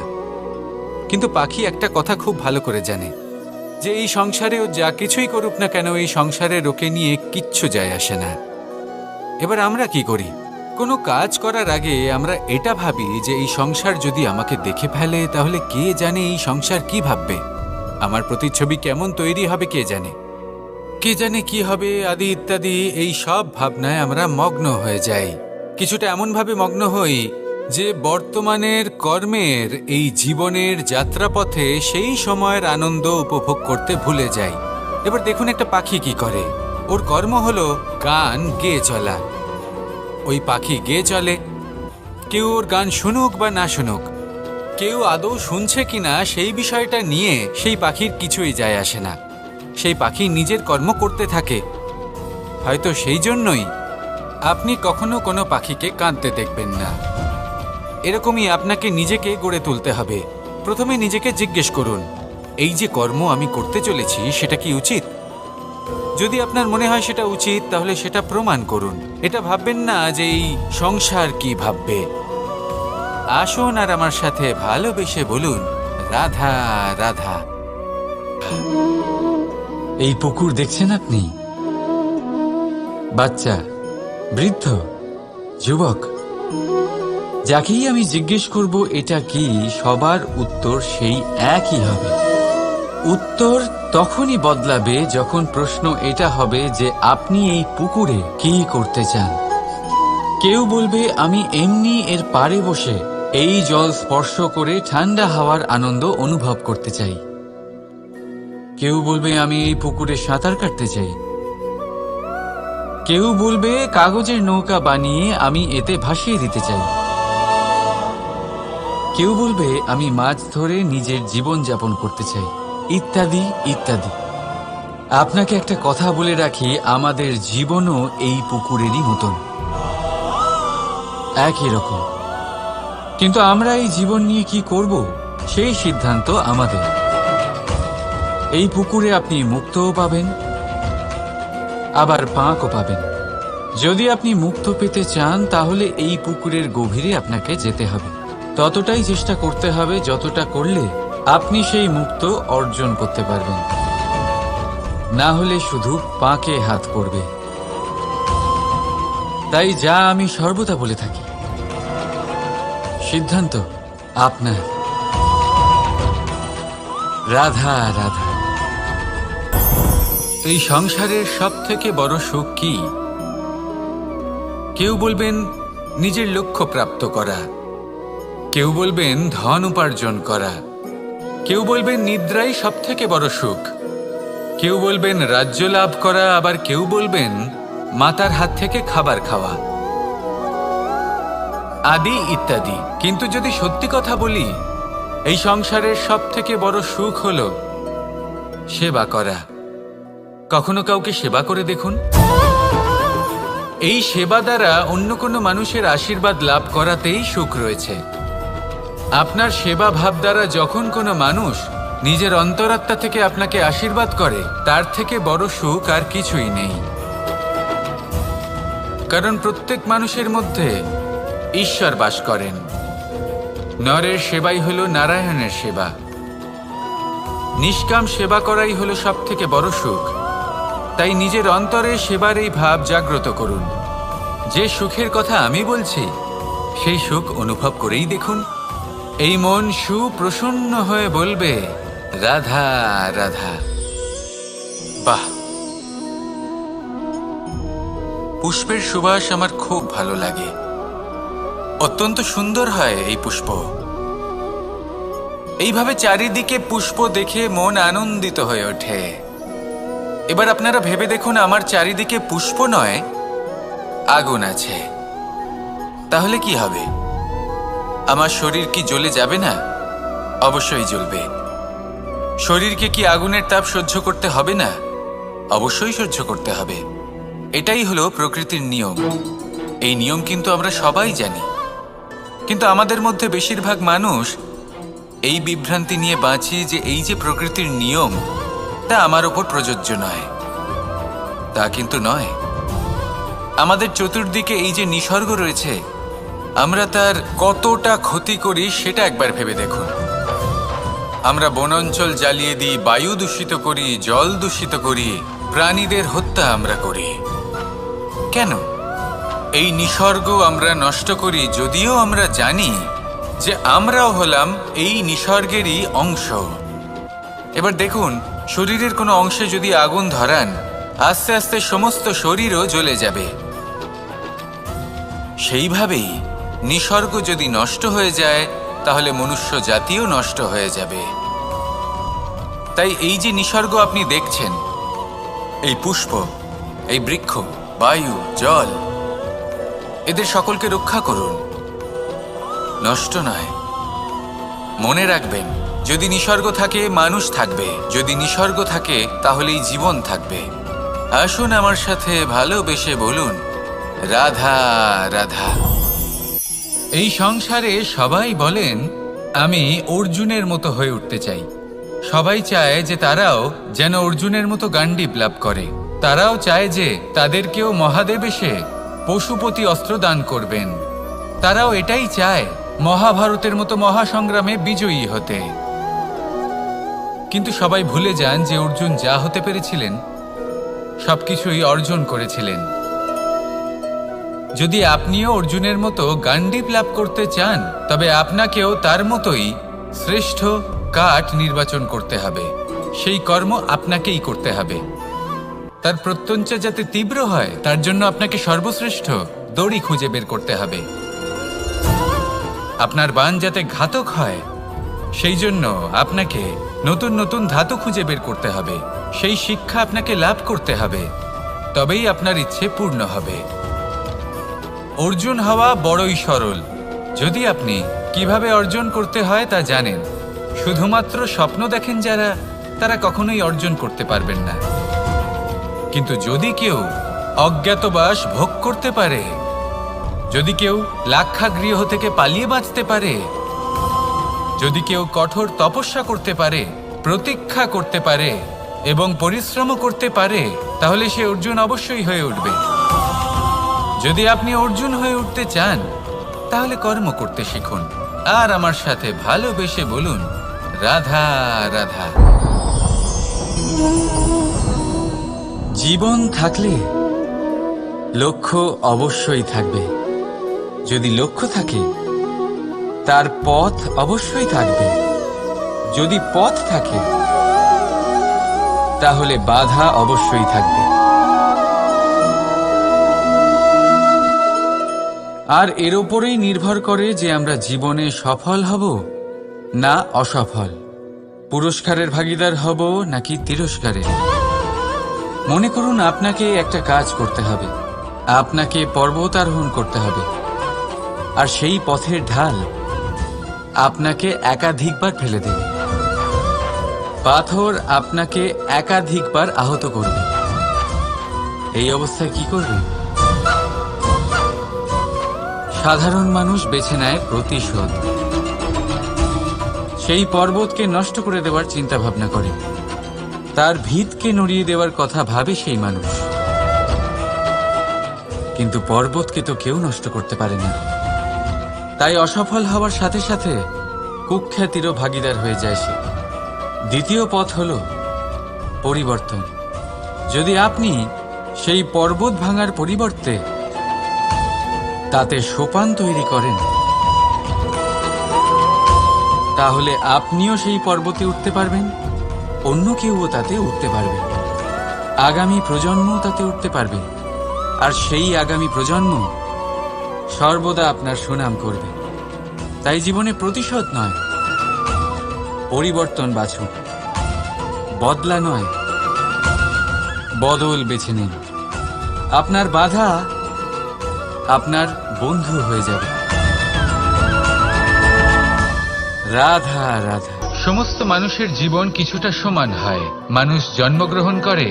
কিন্তু পাখি একটা কথা খুব ভালো করে জানে, যে এই সংসারে ও যা কিছুই করুক না কেন, এই সংসারে ওকে নিয়ে কিচ্ছু যায় আসে না। এবার আমরা কি করি? কোনো কাজ করার আগে আমরা এটা ভাবি যে এই সংসার যদি আমাকে দেখে ফেলে, তাহলে কে জানে এই সংসার কি ভাববে, আমার প্রতিচ্ছবি কেমন তৈরি হবে কে জানে, কে জানে কি হবে আদি ইত্যাদি। এই সব ভাবনায় আমরা মগ্ন হয়ে যাই। কিছুটা এমনভাবে মগ্ন হই যে বর্তমানের কর্মের এই জীবনের যাত্রাপথে সেই সময়ের আনন্দ উপভোগ করতে ভুলে যাই। এবার দেখুন একটা পাখি কি করে। ওর কর্ম হলো গান গেয়ে চলা। ওই পাখি গেয়ে চলে, কেউ ওর গান শুনুক বা না শুনুক, কেউ আদৌ শুনছে কিনা সেই বিষয়টা নিয়ে সেই পাখির কিছুই যায় আসে না। সেই পাখি নিজের কর্ম করতে থাকে। হয়তো সেই জন্যই আপনি কখনো কোনো পাখিকে কাঁদতে দেখবেন না। এরকমই আপনাকে নিজেকে গড়ে তুলতে হবে। প্রথমে নিজেকে জিজ্ঞেস করুন, এই যে কর্ম আমি করতে চলেছি সেটা কি উচিত? যদি আপনার মনে হয় সেটা উচিত, তাহলে সেটা প্রমাণ করুন। এটা ভাববেন না যে এই সংসার কি ভাববে। আসুন আর আমার সাথে ভালোবেসে বলুন, রাধা রাধা। এই পুকুর দেখছেন আপনি? বাচ্চা, বৃদ্ধ, যুবক, যাকেই আমি জিজ্ঞেস করব এটা কি, সবার উত্তর সেই একই হবে। উত্তর তখনই বদলাবে যখন প্রশ্ন এটা হবে যে আপনি এই পুকুরে কি করতে চান। কেউ বলবে আমি এমনি এর পাড়ে বসে এই জল স্পর্শ করে ঠান্ডা হাওয়ার আনন্দ অনুভব করতে চাই। কেউ বলবে আমি এই পুকুরে সাঁতার কাটতে চাই। কেউ বলবে কাগজের নৌকা বানিয়ে আমি এতে ভাসিয়ে দিতে চাই। কেউ বলবে আমি মাছ ধরে নিজের জীবন যাপন করতে চাই, ইত্যাদি ইত্যাদি। আপনাকে একটা কথা বলে রাখি, আমাদের জীবনও এই পুকুরেরই মতন, একই রকম। কিন্তু আমরা এই জীবন নিয়ে কি করব সেই সিদ্ধান্ত আমাদের। এই পুকুরে আপনি মুক্তও পাবেন, আবার পাঁকও পাবেন। যদি আপনি মুক্ত পেতে চান, তাহলে এই পুকুরের গভীরে আপনাকে যেতে হবে। ততটাই চেষ্টা করতে হবে যতটা করলে আপনি সেই মুক্ত অর্জন করতে পারবেন। না হলে শুধু পাঁকে হাত পড়বে। তাই যা আমি সর্বদা বলে থাকি, সিদ্ধান্ত আপনার। রাধা রাধা। এই সংসারের সব থেকে বড় সুখ কি? কেউ বলবেন নিজের লক্ষ্য প্রাপ্ত করা, কেউ বলবেন ধন উপার্জন করা, কেউ বলবেন নিদ্রাই সব থেকে বড় সুখ, কেউ বলবেন রাজ্য লাভ করা, আবার কেউ বলবেন মাতার হাত থেকে খাবার খাওয়া, আদি ইত্যাদি। কিন্তু যদি সত্যি কথা বলি, এই সংসারের সব থেকে বড় সুখ হলো সেবা করা। কখনো কাউকে সেবা করে দেখুন। এই সেবা দ্বারা অন্য কোনো মানুষের আশীর্বাদ লাভ করাতেই সুখ রয়েছে। আপনার সেবা ভাব দ্বারা যখন কোনো মানুষ নিজের অন্তরাত্মা থেকে আপনাকে আশীর্বাদ করে, তার থেকে বড় সুখ আর কিছুই নেই। কারণ প্রত্যেক মানুষের মধ্যে ঈশ্বর বাস করেন। নরের সেবাই হলো নারায়ণের সেবা। নিষ্কাম সেবা করাই হলো সব থেকে বড় সুখ। তাই নিজের অন্তরে সেবার এই ভাব জাগ্রত করুন। যে সুখের কথা আমি বলছি, সেই সুখ অনুভব করেই দেখুন। এই মন সুপ্রসন্ন হয়ে বলবে, রাধা রাধা। বাহ! পুষ্পের সুবাস আমার খুব ভালো লাগে। অত্যন্ত সুন্দর হয় এই পুষ্প। এইভাবে চারিদিকে পুষ্প দেখে মন আনন্দিত হয়ে ওঠে। এবার আপনারা ভেবে দেখুন, আমার চারিদিকে পুষ্প নয়, আগুন আছে। তাহলে কি হবে? আমার শরীর কি জ্বলে যাবে না? অবশ্যই জ্বলবে। শরীরকে কি আগুনের তাপ সহ্য করতে হবে না? অবশ্যই সহ্য করতে হবে। এটাই হলো প্রকৃতির নিয়ম। এই নিয়ম কিন্তু আমরা সবাই জানি, কিন্তু আমাদের মধ্যে বেশিরভাগ মানুষ এই বিভ্রান্তি নিয়ে বাঁচি যে এই যে প্রকৃতির নিয়ম, তা আমার ওপর প্রযোজ্য নয়। তা কিন্তু নয়। আমাদের চতুর্দিকে এই যে নিসর্গ রয়েছে, আমরা তার কতটা ক্ষতি করি সেটা একবার ভেবে দেখুন। আমরা বনাঞ্চল জ্বালিয়ে দিই, বায়ু দূষিত করি, জল দূষিত করি, প্রাণীদের হত্যা আমরা করি। কেন? এই নিসর্গ আমরা নষ্ট করি, যদিও আমরা জানি যে আমরাও হলাম এই নিসর্গেরই অংশ। এবার দেখুন, শরীরের কোনো অংশে যদি আগুন ধরান, আস্তে আস্তে সমস্ত শরীরও জ্বলে যাবে। সেইভাবেই নিসর্গ যদি নষ্ট হয়ে যায়, তাহলে মনুষ্য জাতিও নষ্ট হয়ে যাবে। তাই এই যে নিসর্গ আপনি দেখছেন, এই পুষ্প, এই বৃক্ষ, বায়ু, জল, এদের সকলকে রক্ষা করুন, নষ্ট নয়। মনে রাখবেন, যদি নিসর্গ থাকে মানুষ থাকবে, যদি নিসর্গ থাকে তাহলেই জীবন থাকবে। আসুন আমার সাথে ভালোবেসে বলুন, রাধা রাধা। এই সংসারে সবাই বলেন, আমি অর্জুনের মতো হয়ে উঠতে চাই। সবাই চায় যে তারাও যেন অর্জুনের মতো গান্ডীব লাভ করে। তারাও চায় যে তাদেরকেও মহাদেব এসে পশুপতি অস্ত্র দান করবেন। তারাও এটাই চায় মহাভারতের মতো মহাসংগ্রামে বিজয়ী হতে। কিন্তু সবাই ভুলে যান যে অর্জুন যা হতে পেরেছিলেন, সবকিছুই অর্জন করেছিলেন। যদি আপনিও অর্জুনের মতো গান্ডীব লাভ করতে চান, তবে আপনাকেও তার মতোই শ্রেষ্ঠ কাঠ নির্বাচন করতে হবে। সেই কর্ম আপনাকেই করতে হবে। তার প্রত্যঞ্চা যাতে তীব্র হয়, তার জন্য আপনাকে সর্বশ্রেষ্ঠ দড়ি খুঁজে বের করতে হবে। আপনার বাণ যাতে ঘাতক হয়, সেই জন্য আপনাকে নতুন নতুন ধাতু খুঁজে বের করতে হবে। সেই শিক্ষা আপনাকে লাভ করতে হবে, তবেই আপনার ইচ্ছে পূর্ণ হবে। অর্জুন হওয়া বড়ই সরল, যদি আপনি কিভাবে অর্জন করতে হয় তা জানেন। শুধুমাত্র স্বপ্ন দেখেন যারা, তারা কখনোই অর্জন করতে পারবেন না। কিন্তু যদি কেউ অজ্ঞাতবাস ভোগ করতে পারে, যদি কেউ লাক্ষাগৃহ থেকে পালিয়ে বাঁচতে পারে, যদি কেউ কঠোর তপস্যা করতে পারে, প্রতীক্ষা করতে পারে এবং পরিশ্রম করতে পারে, তাহলে সে অর্জুন অবশ্যই হয়ে উঠবে। যদি আপনি অর্জুন হয়ে উঠতে চান, তাহলে কর্ম করতে শিখুন আর আমার সাথে ভালোবেসে বলুন, রাধা রাধা। জীবন থাকলে লক্ষ্য অবশ্যই থাকবে। যদি লক্ষ্য থাকে, তার পথ অবশ্যই থাকবে। যদি পথ থাকে, তাহলে বাধা অবশ্যই থাকবে। আর এর ওপরেই নির্ভর করে যে আমরা জীবনে সফল হব না অসফল, পুরস্কারের ভাগীদার হব নাকি তিরস্কারের। মনে করুন আপনাকে একটা কাজ করতে হবে, আপনাকে পর্বত আরোহণ করতে হবে, আর সেই পথের ঢাল আপনাকে একাধিকবার ফেলে দেবে, পাথর আপনাকে একাধিকবার আহত করবে। এই অবস্থায় কি করবে? সাধারণ মানুষ বেছে নেয় প্রতিশোধ। সেই পর্বতকে নষ্ট করে দেওয়ার চিন্তা ভাবনা করে, তার ভিতকে নড়িয়ে দেওয়ার কথা ভাবে সেই মানুষ। কিন্তু পর্বতকে তো কেউ নষ্ট করতে পারে না। তাই অসফল হওয়ার সাথে সাথে কুখ্যাতিরও ভাগীদার হয়ে যায় সে। দ্বিতীয় পথ হল পরিবর্তন। যদি আপনি সেই পর্বত ভাঙার পরিবর্তে তাতে সোপান তৈরি করেন, তাহলে আপনিও সেই পর্বতে উঠতে পারবেন, অন্য কেউও তাতে উঠতে পারবে, আগামী প্রজন্মও তাতে উঠতে পারবে, আর সেই আগামী প্রজন্ম সর্বদা আপনার সুনাম করবে। তাই জীবনে প্রতিশোধ নয়, পরিবর্তন বাছুন। বদলা নয়, বদল বেছে নিন। আপনার বাধা আপনার বন্ধু হয়ে যাবে। রাধা রাধা। সমস্ত মানুষের জীবন কিছুটা সমান হয়। মানুষ জন্মগ্রহণ করে,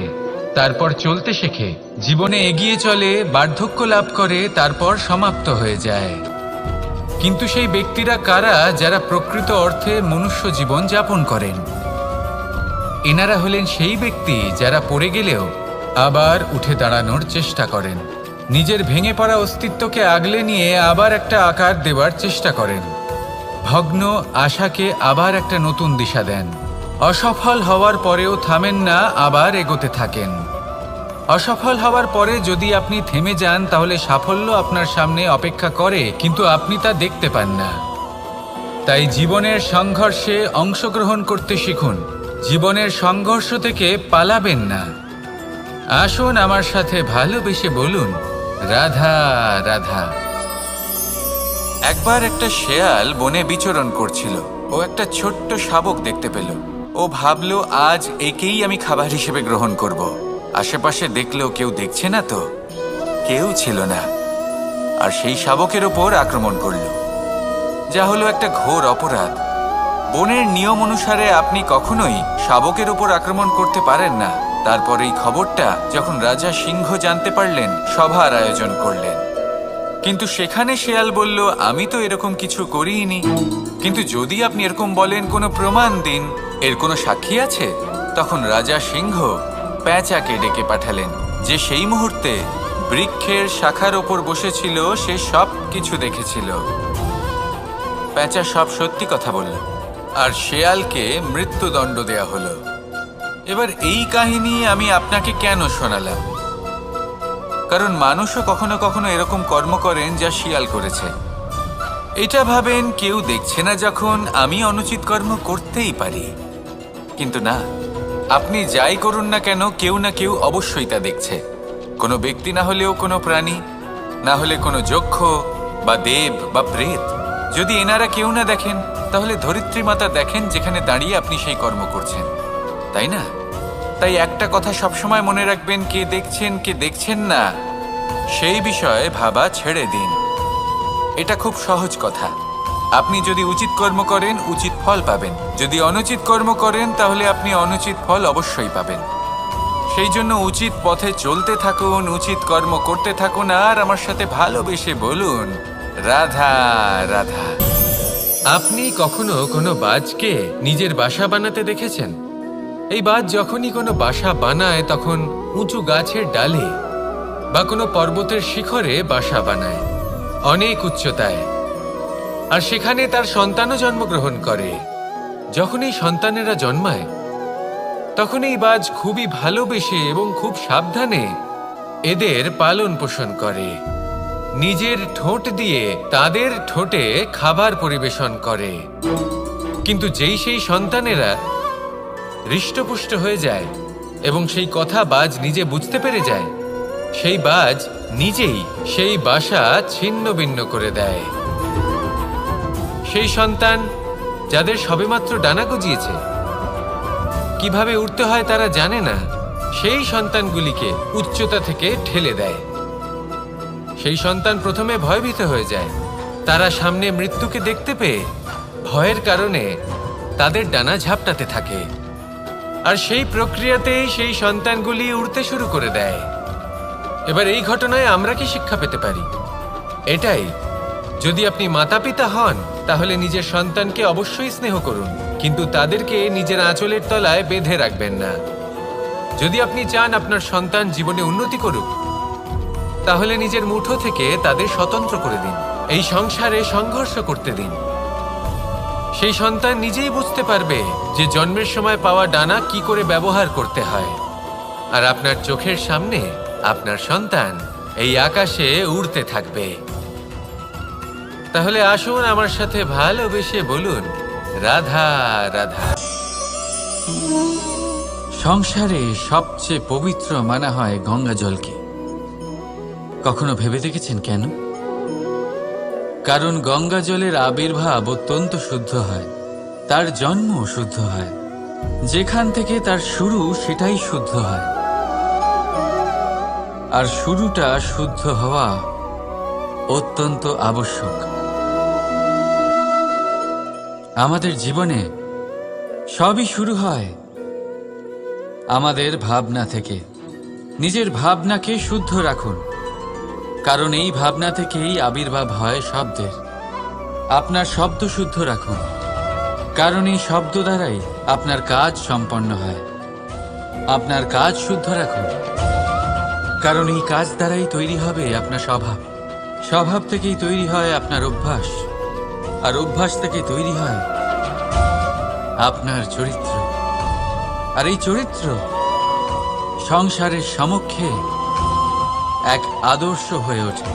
তারপর চলতে শেখে, জীবনে এগিয়ে চলে, বার্ধক্য লাভ করে, তারপর সমাপ্ত হয়ে যায়। কিন্তু সেই ব্যক্তিরা কারা যারা প্রকৃত অর্থে মনুষ্য জীবন যাপন করেন? এনারা হলেন সেই ব্যক্তি যারা পড়ে গেলেও আবার উঠে দাঁড়ানোর চেষ্টা করেন, নিজের ভেঙে পড়া অস্তিত্বকে আগলে নিয়ে আবার একটা আকার দেওয়ার চেষ্টা করেন, ভগ্ন আশাকে আবার একটা নতুন দিশা দেন। অসফল হওয়ার পরেও থামেন না, আবার এগোতে থাকেন। অসফল হওয়ার পরে যদি আপনি থেমে যান, তাহলে সাফল্য আপনার সামনে অপেক্ষা করে, কিন্তু আপনি তা দেখতে পান না। তাই জীবনের সংঘর্ষে অংশগ্রহণ করতে শিখুন। জীবনের সংঘর্ষ থেকে পালাবেন না। আসুন আমার সাথে ভালোবেসে বলুন, রাধা রাধা। একবার একটা শেয়াল বনে বিচরণ করছিল। ও একটা ছোট্ট শাবক দেখতে পেল। ও ভাবল, আজ একেই আমি খাবার হিসেবে গ্রহণ করব। আশেপাশে দেখলো কেউ দেখছে না, তো কেউ ছিল না, আর সেই শাবকের ওপর আক্রমণ করল, যা হলো একটা ঘোর অপরাধ। বনের নিয়ম অনুসারে আপনি কখনোই শাবকের ওপর আক্রমণ করতে পারেন না। তারপর এই খবরটা যখন রাজা সিংহ জানতে পারলেন, সভার আয়োজন করলেন। কিন্তু সেখানে শেয়াল বলল, আমি তো এরকম কিছু করিনি। কিন্তু যদি আপনি এরকম বলেন, কোনো প্রমাণ দিন, এর কোনো সাক্ষী আছে? তখন রাজা সিংহ পেঁচাকে ডেকে পাঠালেন, যে সেই মুহূর্তে বৃক্ষের শাখার ওপর বসেছিল। সে সব কিছু দেখেছিল। পেঁচা সব সত্যি কথা বলল, আর শেয়ালকে মৃত্যুদণ্ড দেয়া হলো। এবার এই কাহিনী আমি আপনাকে কেন শোনালাম? কারণ মানুষও কখনো কখনো এরকম কর্ম করেন যা শিয়াল করেছে। এটা ভাবেন কেউ দেখছে না, যখন আমি অনুচিত কর্ম করতেই পারি। কিন্তু না, আপনি যাই করুন না কেন, কেউ না কেউ অবশ্যই তা দেখছে। কোনো ব্যক্তি না হলেও কোনো প্রাণী, না হলে কোনো যক্ষ বা দেব বা প্রেত। যদি এনারা কেউ না দেখেন, তাহলে ধরিত্রী মাতা দেখেন, যেখানে দাঁড়িয়ে আপনি সেই কর্ম করছেন, তাই না? তাই একটা কথা সবসময় মনে রাখবেন, কে দেখছেন কে দেখছেন না সেই বিষয়ে ভাবা ছেড়ে দিন। এটা খুব সহজ কথা। আপনি যদি উচিত কর্ম করেন, উচিত ফল পাবেন। যদি অনুচিত কর্ম করেন, তাহলে আপনি অনুচিত ফল অবশ্যই পাবেন। সেই জন্য উচিত পথে চলতে থাকুন, উচিত কর্ম করতে থাকুন, আর আমার সাথে ভালোবেসে বলুন, রাধা রাধা। আপনি কখনো কোনো বাজকে নিজের বাসা বানাতে দেখেছেন? এই বাজ যখনই কোনো বাসা বানায়, তখন উঁচু গাছের ডালে বা কোনো পর্বতের শিখরে বাসা বানায়, অনেক উচ্চতায়। আর সেখানে তার সন্তানও জন্মগ্রহণ করে। যখন এই সন্তানেরা জন্মায়, তখন এই বাজ খুবই ভালোবেসে এবং খুব সাবধানে এদের পালন পোষণ করে। নিজের ঠোঁট দিয়ে তাদের ঠোঁটে খাবার পরিবেশন করে। কিন্তু যেই সেই সন্তানেরা হৃষ্টপুষ্ট হয়ে যায় এবং সেই কথা বাজ নিজে বুঝতে পেরে যায়, সেই বাজ নিজেই সেই বাসা ছিন্ন ভিন্ন করে দেয়। সেই সন্তান যাদের সবেমাত্র ডানা গজিয়েছে, কিভাবে উড়তে হয় তারা জানে না, সেই সন্তানগুলিকে উচ্চতা থেকে ঠেলে দেয়। সেই সন্তান প্রথমে ভয়ভীত হয়ে যায়। তারা সামনে মৃত্যুকে দেখতে পেয়ে ভয়ের কারণে তাদের ডানা ঝাপটাতে থাকে, আর সেই প্রক্রিয়াতেই সেই সন্তানগুলি উড়তে শুরু করে দেয়। এবার এই ঘটনায় আমরা কি শিক্ষা পেতে পারি? এটাই, যদি আপনি মাতা পিতা হন তাহলে নিজের সন্তানকে অবশ্যই স্নেহ করুন, কিন্তু তাদেরকে নিজের আঁচলের তলায় বেঁধে রাখবেন না। যদি আপনি চান আপনার সন্তান জীবনে উন্নতি করুক, তাহলে নিজের মুঠো থেকে তাদের স্বতন্ত্র করে দিন। এই সংসারে সংঘর্ষ করতে দিন। সেই সন্তান নিজেই বুঝতে পারবে যে জন্মের সময় পাওয়া ডানা কি করে ব্যবহার করতে হয়। আর আপনার চোখের সামনে আপনার সন্তান এই আকাশে উড়তে থাকবে। তাহলে আসুন আমার সাথে ভালোবেসে বলুন, রাধা রাধা। সংসারে সবচেয়ে পবিত্র মানা হয় গঙ্গা জলকে। কখনো ভেবে দেখেছেন কেন? কারণ গঙ্গা জলের আবির্ভাব অত্যন্ত শুদ্ধ হয়, তার জন্ম শুদ্ধ হয়, যেখান থেকে তার শুরু সেটাই শুদ্ধ হয়। আর শুরুটা শুদ্ধ হওয়া অত্যন্ত আবশ্যক। আমাদের জীবনে সবই শুরু হয় আমাদের ভাবনা থেকে। নিজের ভাবনাকে শুদ্ধ রাখুন, কারণ এই ভাবনা থেকেই আবির্ভাব হয় শব্দের। আপনার শব্দ শুদ্ধ রাখুন, কারণ এই শব্দ দ্বারাই আপনার কাজ সম্পন্ন হয়। আপনার কাজ শুদ্ধ রাখুন, কারণ এই কাজ দ্বারাই তৈরি হবে আপনার স্বভাব। স্বভাব থেকেই তৈরি হয় আপনার অভ্যাস, আর অভ্যাস থেকে তৈরি হয় আপনার চরিত্র। আর এই চরিত্র সংসারের সমক্ষে এক আদর্শ হয়ে ওঠে।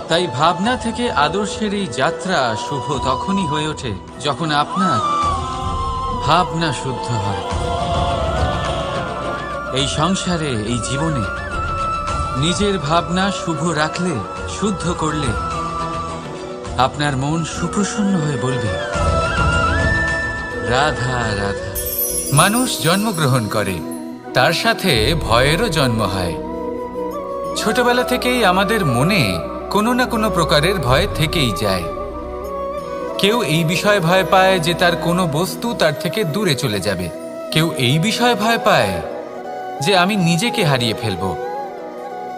তাই ভাবনা থেকে আদর্শের এই যাত্রা শুভ তখনই হয়ে ওঠে যখন আপনার ভাবনা শুদ্ধ হয়। এই সংসারে, এই জীবনে নিজের ভাবনা শুভ রাখলে, শুদ্ধ করলে আপনার মন সুপ্রসন্ন হয়ে বলবে, রাধা রাধা। মানুষ জন্মগ্রহণ করে, তার সাথে ভয়েরও জন্ম হয়। ছোটবেলা থেকেই আমাদের মনে কোনো না কোনো প্রকারের ভয় থেকেই যায়। কেউ এই বিষয়ে ভয় পায় যে তার কোনো বস্তু তার থেকে দূরে চলে যাবে। কেউ এই বিষয়ে ভয় পায় যে আমি নিজেকে হারিয়ে ফেলব।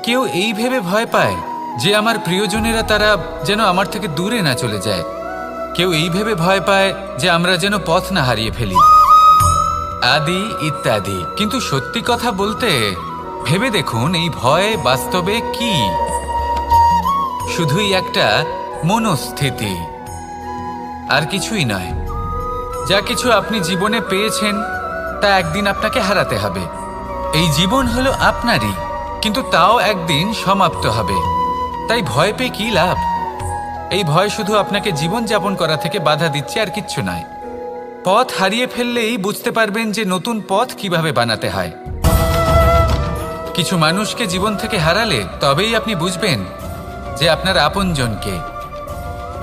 কেউ এই ভেবে ভয় পায় যে আমার প্রিয়জনেরা তারা যেন আমার থেকে দূরে না চলে যায়। কেউ এই ভেবে ভয় পায় যে আমরা যেন পথ না হারিয়ে ফেলি, আদি ইত্যাদি। কিন্তু সত্যি কথা বলতে, ভেবে দেখুন এই ভয় বাস্তবে কি? শুধুই একটা মনস্থিতি, আর কিছুই নয়। যা কিছু আপনি জীবনে পেয়েছেন তা একদিন আপনাকে হারাতে হবে। এই জীবন হলো আপনারই, কিন্তু তাও একদিন সমাপ্ত হবে। তাই ভয় পেয়ে কি লাভ? এই ভয় শুধু আপনাকে জীবন যাপন করা থেকে বাধা দিচ্ছে, আর কিচ্ছু নয়। পথ হারিয়ে ফেললেই বুঝতে পারবেন যে নতুন পথ কিভাবে বানাতে হয়। কিছু মানুষকে জীবন থেকে হারালে তবেই আপনি বুঝবেন যে আপনার আপনজনকে।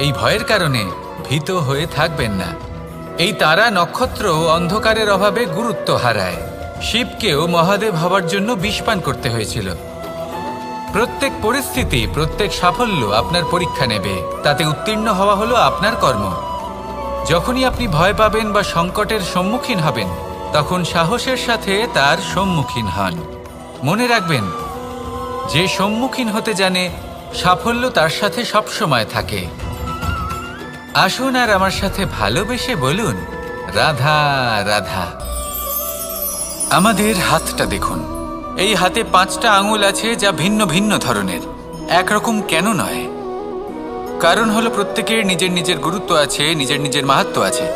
এই ভয়ের কারণে ভীত হয়ে থাকবেন না। এই তারা নক্ষত্র অন্ধকারের অভাবে গুরুত্ব হারায়। শিবকেও মহাদেব হওয়ার জন্য বিষপান করতে হয়েছিল। প্রত্যেক পরিস্থিতি, প্রত্যেক সাফল্য আপনার পরীক্ষা নেবে। তাতে উত্তীর্ণ হওয়া হলো আপনার কর্ম। যখনই আপনি ভয় পাবেন বা সংকটের সম্মুখীন হবেন, তখন সাহসের সাথে তার সম্মুখীন হন। মনে রাখবেন, যে সম্মুখীন হতে জানে সাফল্য তার সাথে সবসময় থাকে। আসুন আর আমার সাথে ভালোবেসে বলুন, রাধা রাধা। আমাদের হাতটা দেখুন। এই হাতে 5টা আঙুল আছে, যা ভিন্ন ভিন্ন ধরনের। একরকম কেন নয়? কারণ হলো প্রত্যেকের নিজের নিজের গুরুত্ব আছে, নিজের নিজের মাহাত্ম্য আছে।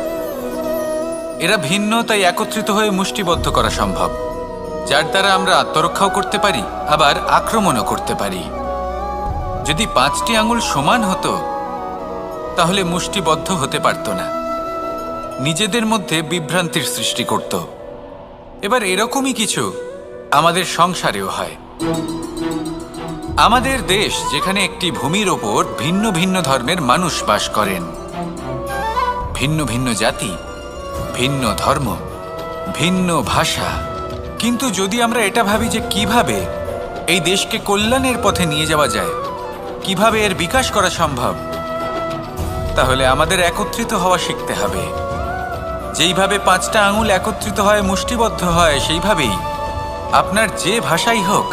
এরা ভিন্ন, তাই একত্রিত হয়ে মুষ্টিবদ্ধ করা সম্ভব, যার দ্বারা আমরা আত্মরক্ষাও করতে পারি, আবার আক্রমণও করতে পারি। যদি 5টি আঙুল সমান হতো তাহলে মুষ্টিবদ্ধ হতে পারত না, নিজেদের মধ্যে বিভ্রান্তির সৃষ্টি করত। এবার এরকমই কিছু আমাদের সংসারেও হয়। আমাদের দেশ যেখানে একটি ভূমির ওপর ভিন্ন ভিন্ন ধর্মের মানুষ বাস করেন, ভিন্ন ভিন্ন জাতি, ভিন্ন ধর্ম, ভিন্ন ভাষা। কিন্তু যদি আমরা এটা ভাবি যে কিভাবে এই দেশকে কল্যাণের পথে নিয়ে যাওয়া যায়, কিভাবে এর বিকাশ করা সম্ভব, তাহলে আমাদের একত্রিত হওয়া শিখতে হবে। যেইভাবে 5টা আঙুল একত্রিত হয়, মুষ্টিবদ্ধ হয়, সেইভাবেই আপনার যে ভাষাই হোক,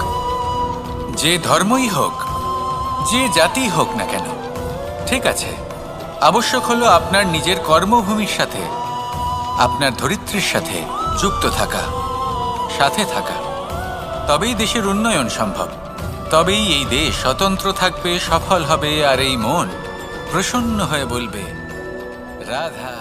যে ধর্মই হোক, যে জাতি হোক না কেন, ঠিক আছে, আবশ্যক হলো আপনার নিজের কর্মভূমির সাথে, আপনার ধরিত্রীর সাথে যুক্ত থাকা, সাথে থাকা। তবেই দেশের উন্নয়ন সম্ভব, তবেই এই দেশ স্বতন্ত্র থাকবে, সফল হবে, আর এই মন প্রসন্ন হয়ে বলবে রাধা।